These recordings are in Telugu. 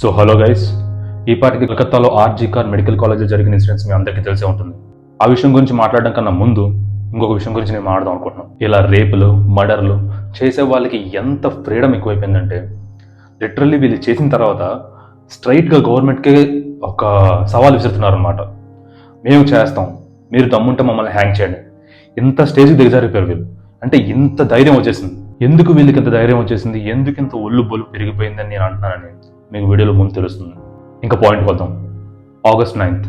సో హలో గైస్, ఈ పాటికి కలకత్తాలో ఆర్జీ కార్ మెడికల్ కాలేజ్లో జరిగిన ఇన్సిడెంట్స్ మీ అందరికీ తెలిసే ఉంటుంది. ఆ విషయం గురించి మాట్లాడడం కన్నా ముందు ఇంకొక విషయం గురించి నేను మాట్లాడదాం అనుకుంటున్నాను. ఇలా రేపులు, మర్డర్లు చేసే వాళ్ళకి ఎంత ఫ్రీడమ్ ఎక్కువైపోయిందంటే లిటరల్లీ వీళ్ళు చేసిన తర్వాత స్ట్రైట్గా గవర్నమెంట్కే ఒక సవాల్ విసురుతున్నారు అనమాట. మేము చేస్తాం, మీరు దమ్ముంటే మమ్మల్ని హ్యాంగ్ చేయండి. ఇంత స్టేజ్కి దిగజారిపోయారు వీళ్ళు. అంటే ఇంత ధైర్యం వచ్చేసింది. ఎందుకు వీళ్ళకి ఇంత ధైర్యం వచ్చేసింది, ఎందుకు ఇంత ఒళ్ళు బొల్లు పెరిగిపోయిందని నేను అంటున్నానని మీకు వీడియోలో ముందు తెలుస్తుంది. ఇంకా పాయింట్కి వద్దాం. August 9th,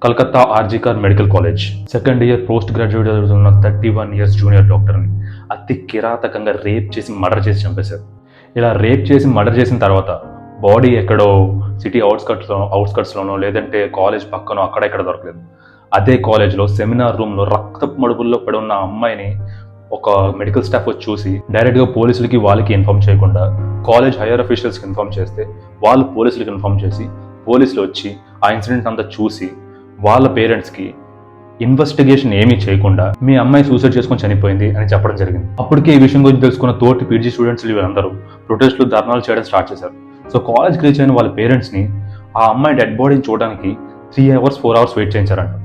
Calcutta RG Kar medical college second year post graduate చదువుతున్న 31 years జూనియర్ డాక్టర్ని అతి కిరాతకంగా రేప్ చేసి మర్డర్ చేసి చంపేశారు. ఇలా రేప్ చేసి మర్డర్ చేసిన తర్వాత బాడీ ఎక్కడో సిటీ అవుట్స్కట్స్లోనో లేదంటే కాలేజ్ పక్కనో అక్కడ ఎక్కడ దొరకలేదు. అదే కాలేజ్లో సెమినార్ రూమ్లో రక్తపు మడుపుల్లో పడి ఉన్న అమ్మాయిని ఒక మెడికల్ స్టాఫ్ వచ్చి చూసి డైరెక్ట్గా పోలీసులకి వాళ్ళకి ఇన్ఫార్మ్ చేయకుండా కాలేజ్ హైయర్ అఫీషియల్స్కి ఇన్ఫార్మ్ చేస్తే వాళ్ళు పోలీసులకి ఇన్ఫార్మ్ చేసి పోలీసులు వచ్చి ఆ ఇన్సిడెంట్ అంతా చూసి వాళ్ళ పేరెంట్స్కి ఇన్వెస్టిగేషన్ ఏమీ చేయకుండా మీ అమ్మాయి సూసైడ్ చేసుకొని చనిపోయింది అని చెప్పడం జరిగింది. అప్పటికే ఈ విషయం గురించి తెలుసుకున్న తోటి పీజీ స్టూడెంట్స్ వీళ్ళందరూ ప్రొటెస్ట్లు, ధర్నాలు చేయడం స్టార్ట్ చేశారు. సో కాలేజ్కి రీచ్ అయిన వాళ్ళ పేరెంట్స్ని ఆ అమ్మాయి డెడ్ బాడీని చూడడానికి 3 hours 4 hours వెయిట్ చేయించారంట.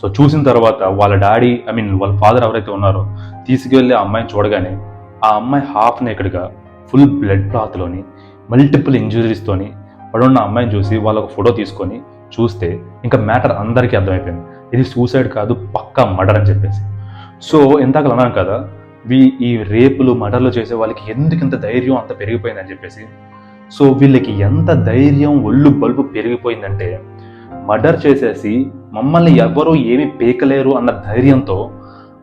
సో చూసిన తర్వాత వాళ్ళ డాడీ వాళ్ళ ఫాదర్ ఎవరైతే ఉన్నారో తీసుకువెళ్ళి ఆ అమ్మాయిని చూడగానే ఆ అమ్మాయి హాఫ్ నేకెడ్గా ఫుల్ బ్లడ్ క్లాత్లోని మల్టిపుల్ ఇంజురీస్తోని పడున్న అమ్మాయిని చూసి వాళ్ళకు ఫోటో తీసుకొని చూస్తే ఇంకా మ్యాటర్ అందరికీ అర్థమైపోయింది. ఇది సూసైడ్ కాదు, పక్కా మర్డర్ అని చెప్పేసి. సో ఇందాక అన్నాను కదా, ఈ రేపులు మర్డర్లు చేసే వాళ్ళకి ఎందుకు ఇంత ధైర్యం అంత పెరిగిపోయిందని చెప్పేసి. సో వీళ్ళకి ఎంత ధైర్యం, ఒళ్ళు బల్బు పెరిగిపోయిందంటే మర్డర్ చేసేసి మమ్మల్ని ఎవరూ ఏమీ పీకలేరు అన్న ధైర్యంతో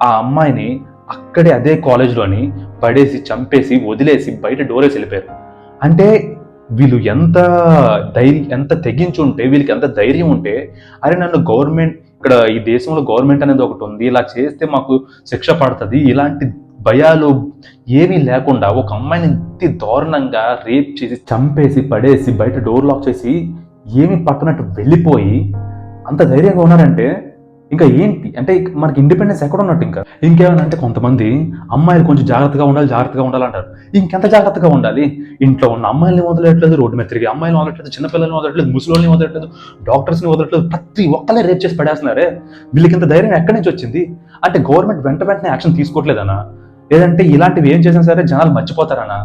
ఆ అమ్మాయిని అక్కడే అదే కాలేజ్లోని పడేసి చంపేసి వదిలేసి బయట డోరేసి వెళ్ళిపోయారు. అంటే వీళ్ళు ఎంత తెగించుంటే, వీళ్ళకి ఎంత ధైర్యం ఉంటే, అరే నన్ను గవర్నమెంట్, ఇక్కడ ఈ దేశంలో గవర్నమెంట్ అనేది ఒకటి ఉంది, ఇలా చేస్తే మాకు శిక్ష పడుతుంది, ఇలాంటి భయాలు ఏమీ లేకుండా ఒక అమ్మాయిని ఇంత దారుణంగా రేప్ చేసి చంపేసి పడేసి బయట డోర్ లాక్ చేసి ఏమి పట్టనట్టు వెళ్ళిపోయి అంత ధైర్యంగా ఉన్నారంటే ఇంకా ఏంటి అంటే మనకి ఇండిపెండెన్స్ ఎక్కడ ఉన్నట్టు. ఇంకేమైనా అంటే కొంతమంది అమ్మాయిలు కొంచెం జాగ్రత్తగా ఉండాలంటారు. ఇంకెంత జాగ్రత్తగా ఉండాలి? ఇంట్లో ఉన్న అమ్మాయిల్ని వదలట్లేదు, రోడ్డు మీద తిరిగి అమ్మాయిని వదలట్లేదు, చిన్నపిల్లల్ని వదలట్లేదు, ముసలోళ్ళని వదలట్లేదు, డాక్టర్స్ని వదలట్లేదు, ప్రతి ఒక్కరే రేప్ చేసి పడేస్తున్నారే. వీళ్ళకి ఇంత ధైర్యం ఎక్కడి నుంచి వచ్చింది? అంటే గవర్నమెంట్ వెంటనే యాక్షన్ తీసుకోవట్లేదనా, లేదంటే ఇలాంటివి ఏం చేసినా సరే జనాలు మర్చిపోతారనా?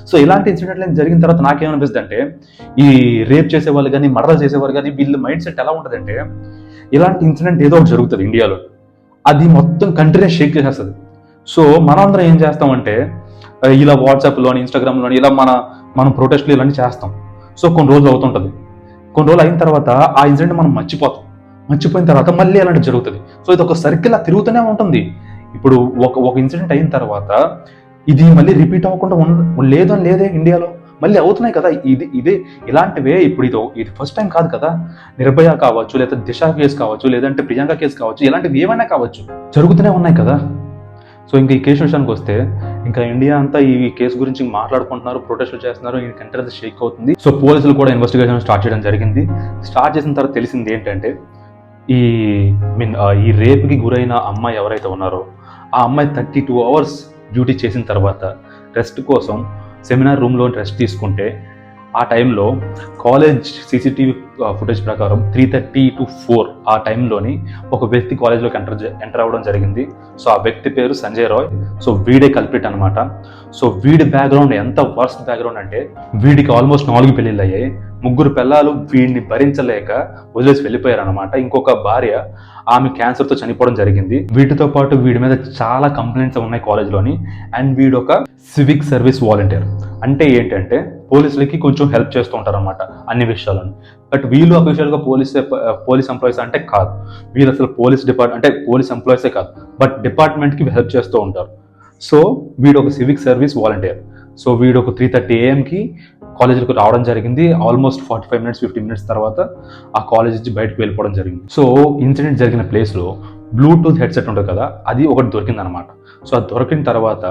సో ఇలాంటి ఇన్సిడెంట్లు జరిగిన తర్వాత నాకేమనిపిస్తుంది అంటే, ఈ రేప్ చేసేవాళ్ళు కానీ మర్డర్ చేసేవాళ్ళు కానీ వీళ్ళ మైండ్ సెట్ ఎలా ఉంటుందంటే, ఇలాంటి ఇన్సిడెంట్ ఏదో ఒకటి జరుగుతుంది ఇండియాలో, అది మొత్తం కంట్రీనే షేక్ చేసేస్తుంది. సో మనందరం ఏం చేస్తామంటే ఇలా వాట్సాప్లోని, ఇన్స్టాగ్రామ్లోని ఇలా మనం ప్రొటెస్ట్లు ఇలాంటి చేస్తాం. సో కొన్ని రోజులు అవుతుంటుంది. కొన్ని రోజులు అయిన తర్వాత ఆ ఇన్సిడెంట్ మనం మర్చిపోయిన తర్వాత మళ్ళీ అలాంటి జరుగుతుంది. సో ఇది ఒక సర్కిల్ లా తిరుగుతూనే ఉంటుంది. ఇప్పుడు ఒక ఇన్సిడెంట్ అయిన తర్వాత ఇది మళ్ళీ రిపీట్ అవ్వకుండా లేదు అని లేదే, ఇండియాలో మళ్ళీ అవుతున్నాయి కదా. ఇదే ఇలాంటివే. ఇప్పుడు ఇది ఫస్ట్ టైం కాదు కదా. నిర్భయ కావచ్చు, లేదా దిశ కేసు కావచ్చు, లేదంటే ప్రియాంక కేసు కావచ్చు, ఇలాంటివి ఏమైనా కావచ్చు, జరుగుతూనే ఉన్నాయి కదా. సో ఇంకా ఈ కేసు విషయానికి వస్తే, ఇంకా ఇండియా అంతా ఈ కేసు గురించి మాట్లాడుకుంటున్నారు, ప్రొటెస్ట్లు చేస్తున్నారు, ఈ కంట్రీ అంతా షేక్ అవుతుంది. సో పోలీసులు కూడా ఇన్వెస్టిగేషన్ స్టార్ట్ చేయడం జరిగింది. స్టార్ట్ చేసిన తర్వాత తెలిసింది ఏంటంటే, ఈ రేప్కి గురైన అమ్మాయి ఎవరైతే ఉన్నారో ఆ అమ్మాయి 32 hours డ్యూటీ చేసిన తర్వాత రెస్ట్ కోసం సెమినార్ రూమ్లో రెస్ట్ తీసుకుంటే, ఆ టైంలో కాలేజ్ సీసీటీవీ ఫుటేజ్ ప్రకారం 3:30 to 4 ఆ టైంలోని ఒక వ్యక్తి కాలేజ్లోకి ఎంటర్ అవ్వడం జరిగింది. సో ఆ వ్యక్తి పేరు సంజయ్ రాయ్. సో వీడే కల్పిట్ అనమాట. సో వీడి బ్యాక్గ్రౌండ్ ఎంత వర్స్ట్ బ్యాక్గ్రౌండ్ అంటే, వీడికి ఆల్మోస్ట్ 4 పెళ్ళిళ్ళు అయ్యాయి, 3 పిల్లలు వీడిని భరించలేక వదిలేసి వెళ్ళిపోయారు అనమాట. ఇంకొక భార్య, ఆమె క్యాన్సర్తో చనిపోవడం జరిగింది. వీటితో పాటు వీడి మీద చాలా కంప్లైంట్స్ ఉన్నాయి కాలేజ్లోని. అండ్ వీడు ఒక సివిక్ సర్వీస్ వాలంటీర్. అంటే ఏంటంటే పోలీసులకి కొంచెం హెల్ప్ చేస్తూ ఉంటారు అనమాట అన్ని విషయాలను. బట్ వీళ్ళు అఫీషియల్గా పోలీస్ ఎంప్లాయీస్ అంటే కాదు. వీళ్ళు అసలు పోలీస్ ఎంప్లాయీసే కాదు, బట్ డిపార్ట్మెంట్కి హెల్ప్ చేస్తూ ఉంటారు. సో వీడు ఒక సివిక్ సర్వీస్ వాలంటీర్. సో వీడు ఒక 3:30 AM కాలేజీకి రావడం జరిగింది. ఆల్మోస్ట్ 45 minutes 50 minutes తర్వాత ఆ కాలేజ్ నుంచి బయటకు వెళ్ళిపోవడం జరిగింది. సో ఇన్సిడెంట్ జరిగిన ప్లేస్లో బ్లూటూత్ హెడ్సెట్ ఉంటుంది కదా, అది ఒకటి దొరికిందనమాట. సో అది దొరికిన తర్వాత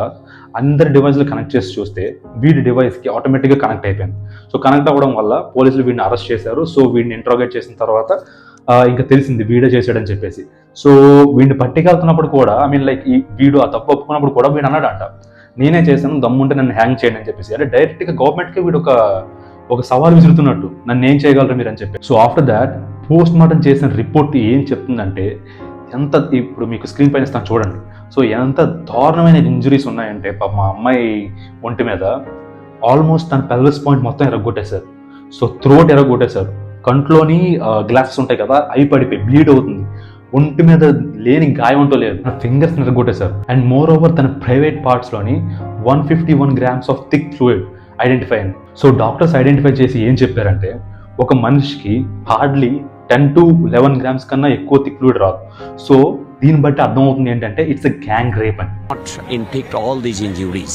అందరి డివైస్లు కనెక్ట్ చేసి చూస్తే వీడి డివైస్కి ఆటోమేటిక్గా కనెక్ట్ అయిపోయింది. సో కనెక్ట్ అవ్వడం వల్ల పోలీసులు వీడిని అరెస్ట్ చేశారు. సో వీడిని ఇంట్రోగేట్ చేసిన తర్వాత ఇంకా తెలిసింది వీడే చేశాడని చెప్పేసి. సో వీడిని పట్టుకెళ్తున్నప్పుడు కూడా వీడు ఆ తప్పు ఒప్పుకున్నప్పుడు కూడా వీడు అన్నాడంట, నేనే చేశాను, దమ్ముంటే నన్ను హ్యాంగ్ చేయండి అని చెప్పేసి. అంటే డైరెక్ట్గా గవర్నమెంట్కి వీడు ఒక ఒక సవాల్ విసురుతున్నట్టు నన్ను ఏం చేయగలరు మీరు అని చెప్పి. So after that post mortem చేసిన రిపోర్ట్ ఏం చెప్తుందంటే, ఎంత ఇప్పుడు మీకు స్క్రీన్ పైన ఇస్తాను చూడండి. సో ఎంత దారుణమైన ఇంజురీస్ ఉన్నాయంటే మా అమ్మాయి ఒంటి మీద ఆల్మోస్ట్ తన పెల్విస్ పాయింట్ మొత్తం ఎరగొట్టేశారు. సో థ్రోట్ ఎరగొట్టేశారు, కంట్లోని గ్లాసెస్ ఉంటాయి కదా అవి పడిపోయి బ్లీడ్ అవుతుంది, ఒంటి మీద లేని గాయం అంటూ లేదు, తన ఫింగర్స్ ఎరగొట్టేశారు. అండ్ మోర్ ఓవర్ తన ప్రైవేట్ పార్ట్స్లోని 151 grams of thick fluid identify అయింది. సో డాక్టర్స్ ఐడెంటిఫై చేసి ఏం చెప్పారంటే, ఒక మనిషికి హార్డ్లీ 10 to 11 grams కన్నా ఎక్కువ థిక్ ఫ్లూయిడ్ రాదు. సో దీన్ని బట్టి అర్థమవుతుంది ఏంటంటే ఇట్స్ ఎ గ్యాంగ్ రేప్ అని. Inflict all these injuries,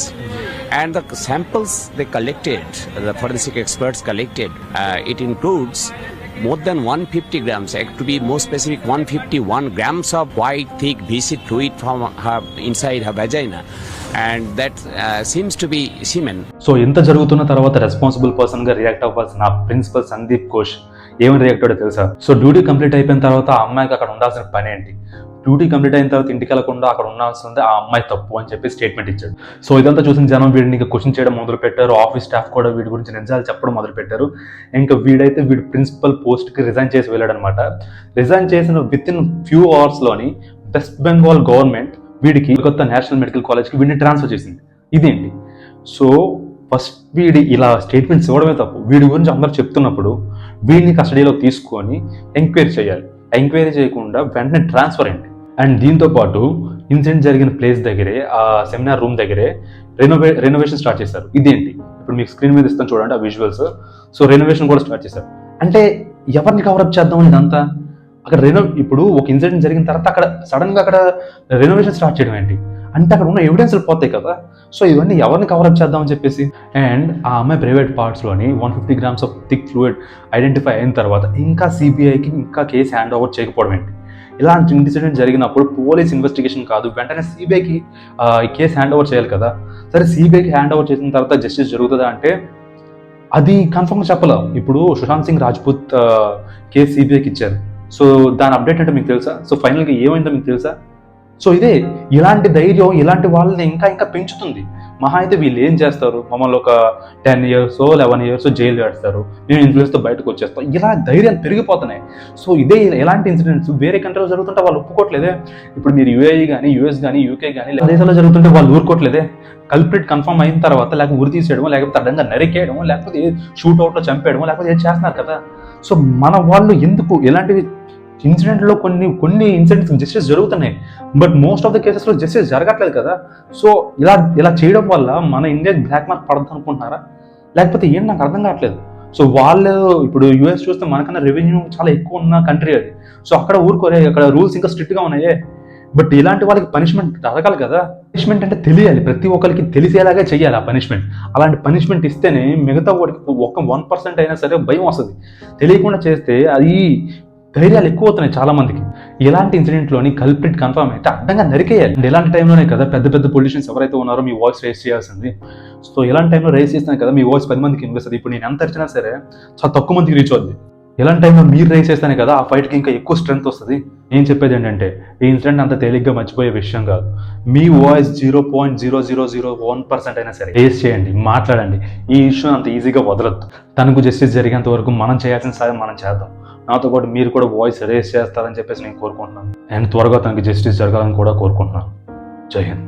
and the samples they collected, the forensic experts collected, it includes more than 150 grams, to be more specific 151 grams of white thick viscid fluid from her inside her vagina, and that seems to be semen. So ఇంత జరుగుతున్న తర్వాత రెస్పాన్సిబుల్ పర్సన్ గా రియాక్ట్ అవ్వాల్సిన ప్రిన్సిపల్ సందీప్ ఘోష్ ఏమని రియాక్ట్ అయ్యాడో తెలుసా? సో డ్యూటీ కంప్లీట్ అయిపోయిన తర్వాత ఆ అమ్మాయికి అక్కడ ఉండాల్సిన పని ఏంటి, డ్యూటీ కంప్లీట్ అయిన తర్వాత ఇంటికి వెళ్ళకుండా అక్కడ ఉండాల్సింది ఆ అమ్మాయి తప్పు అని చెప్పి స్టేట్మెంట్ ఇచ్చాడు. సో ఇదంతా చూసిన జనం వీడిని క్వశ్చన్ చేయడం మొదలు పెట్టారు, ఆఫీస్ స్టాఫ్ కూడా వీడి గురించి నిజాలు చెప్పడం మొదలు పెట్టారు. ఇంకా వీడైతే వీడు ప్రిన్సిపల్ పోస్ట్కి రిజైన్ చేసి వెళ్ళాడు అనమాట. రిజైన్ చేసిన విత్ ఇన్ ఫ్యూ అవర్స్లోని వెస్ట్ బెంగాల్ గవర్నమెంట్ వీడికి కొత్త నేషనల్ మెడికల్ కాలేజ్కి వీడిని ట్రాన్స్ఫర్ చేసింది. ఇదేంటి? సో ఫస్ట్ వీడి ఇలా స్టేట్మెంట్స్ ఇవ్వడమే తప్పు, వీడి గురించి అందరూ చెప్తున్నప్పుడు వీడిని కస్టడీలో తీసుకొని ఎంక్వైరీ చేయాలి. ఎంక్వైరీ చేయకుండా వెంటనే ట్రాన్స్ఫర్ అయింది. అండ్ దీంతో పాటు ఇన్సిడెంట్ జరిగిన ప్లేస్ దగ్గరే, ఆ సెమినార్ రూమ్ దగ్గరే రెనోవేషన్ స్టార్ట్ చేశారు. ఇదేంటి? ఇప్పుడు మీకు స్క్రీన్ మీద ఇస్తాను చూడండి ఆ విజువల్స్. సో రెనోవేషన్ కూడా స్టార్ట్ చేశారు. అంటే ఎవరిని కవరప్ చేద్దాం ఇదంతా? అక్కడ ఇప్పుడు ఒక ఇన్సిడెంట్ జరిగిన తర్వాత అక్కడ సడన్గా అక్కడ రెనోవేషన్ స్టార్ట్ చేయడం ఏంటి అంటే, అక్కడ ఉన్న ఎవిడెన్స్లు పోతాయి కదా. సో ఇవన్నీ ఎవరిని కవరప్ చేద్దామని చెప్పేసి. అండ్ ఆ అమ్మాయి ప్రైవేట్ పార్ట్స్లోని 150 grams of thick fluid identify అయిన తర్వాత ఇంకా సిబిఐకి ఇంకా కేసు హ్యాండ్ ఓవర్ చేయకపోవడం ఏంటి? ఇలాంటి ఇన్సిడెంట్ జరిగినప్పుడు పోలీస్ ఇన్వెస్టిగేషన్ కాదు, వెంటనే సిబిఐకి ఈ కేసు హ్యాండ్ ఓవర్ చేయాలి కదా. సరే సిబిఐకి హ్యాండ్ ఓవర్ చేసిన తర్వాత జస్టిస్ జరుగుతుందా అంటే అది కన్ఫర్మ్గా చెప్పలేం. ఇప్పుడు సుశాంత్ సింగ్ రాజ్పూత్ కేసు సిబిఐకి ఇచ్చారు. సో దాని అప్డేట్ అంటే మీకు తెలుసా? సో ఫైనల్గా ఏమైందో మీకు తెలుసా? సో ఇదే ఇలాంటి ధైర్యం ఇలాంటి వాళ్ళని ఇంకా ఇంకా పెంచుతుంది. మహా అయితే వీళ్ళు ఏం చేస్తారు, మమ్మల్ని ఒక 10 years 11 years జైలు వేస్తారు, మేము ఇన్ఫ్లుయెన్స్తో బయటకు వచ్చేస్తాం, ఇలా ధైర్యాలు పెరిగిపోతున్నాయి. సో ఇదే ఇలాంటి ఇన్సిడెంట్స్ వేరే కంట్రీలో జరుగుతుంటే వాళ్ళు ఒప్పుకోవట్లేదే. ఇప్పుడు మీరు యుఏఈ కానీ యుఎస్ కానీ యూకే కానీ దేశాల్లో జరుగుతుంటే వాళ్ళు ఊరుకోవట్లేదే. కల్ప్రిట్ కన్ఫర్మ్ అయిన తర్వాత లేకపోతే ఉరి తీసేయడమో, లేకపోతే అడ్డంగా నరికేయడమో, లేకపోతే షూట్అవుట్లో చంపేయడమో, లేకపోతే ఏం చేస్తున్నారు కదా. సో మన వాళ్ళు ఎందుకు ఇలాంటివి ఇన్సిడెంట్లో కొన్ని ఇన్సిడెంట్స్ జస్టిస్ జరుగుతున్నాయి, బట్ మోస్ట్ ఆఫ్ ద కేసెస్లో జస్టిస్ జరగట్లేదు కదా. సో ఇలా చేయడం వల్ల మన ఇండియాకి బ్లాక్ మార్క్ పడద్దు అనుకుంటున్నారా, లేకపోతే ఏంటి నాకు అర్థం కావట్లేదు. సో వాళ్ళు ఇప్పుడు యూఎస్ చూస్తే మనకన్నా రెవెన్యూ చాలా ఎక్కువ ఉన్న కంట్రీ అది. సో అక్కడ ఊరుకోరే, అక్కడ రూల్స్ ఇంకా స్ట్రిక్ట్గా ఉన్నాయే. బట్ ఇలాంటి వాళ్ళకి పనిష్మెంట్ అడగాలి కదా. పనిష్మెంట్ అంటే తెలియాలి, ప్రతి ఒక్కరికి తెలిసేలాగా చెయ్యాలి ఆ పనిష్మెంట్. అలాంటి పనిష్మెంట్ ఇస్తేనే మిగతా వాడికి ఒక 1% అయినా సరే భయం వస్తుంది. తెలియకుండా చేస్తే అది ధైర్యాలు ఎక్కువ అవుతున్నాయి చాలా మందికి. ఇలాంటి ఇన్సిడెంట్లోని కల్ప్రిట్ కన్ఫర్మ్ అయితే అడ్డంగా నరికేయాలి. అండ్ ఇలాంటి టైంలోనే కదా పెద్ద పెద్ద పొలిటీషియన్స్ ఎవరైతే ఉన్నారో మీ వాయిస్ రేస్ చేయాల్సింది. సో ఇలాంటి టైంలో రేస్ చేసినా కదా మీ వాయిస్ 10 మందికి వినిపిస్తుంది. ఇప్పుడు నేను ఎంత అరిచినా సరే చాలా తక్కువ మందికి రీచ్ అవుద్ది. ఇలాంటి టైంలో మీరు రేస్ చేస్తేనే కదా ఆ ఫైట్కి ఇంకా ఎక్కువ స్ట్రెంత్ వస్తుంది. నేను చెప్పేది ఏంటంటే ఈ ఇన్సిడెంట్ అంత తేలిగ్గా మర్చిపోయే విషయం కాదు. మీ వాయిస్ 0.0001% అయినా సరే రేస్ చేయండి, మాట్లాడండి. ఈ ఇష్యూ అంత ఈజీగా వదలొద్దు. తనకు జస్టిస్ జరిగేంత వరకు మనం చేయాల్సిన సాయం మనం చేద్దాం. నాతో పాటు మీరు కూడా వాయిస్ రేస్ చేస్తారని చెప్పేసి నేను కోరుకుంటున్నాను. అండ్ త్వరగా తనకి జస్టిస్ జరగాలని కూడా కోరుకుంటున్నాను. జై హింద్.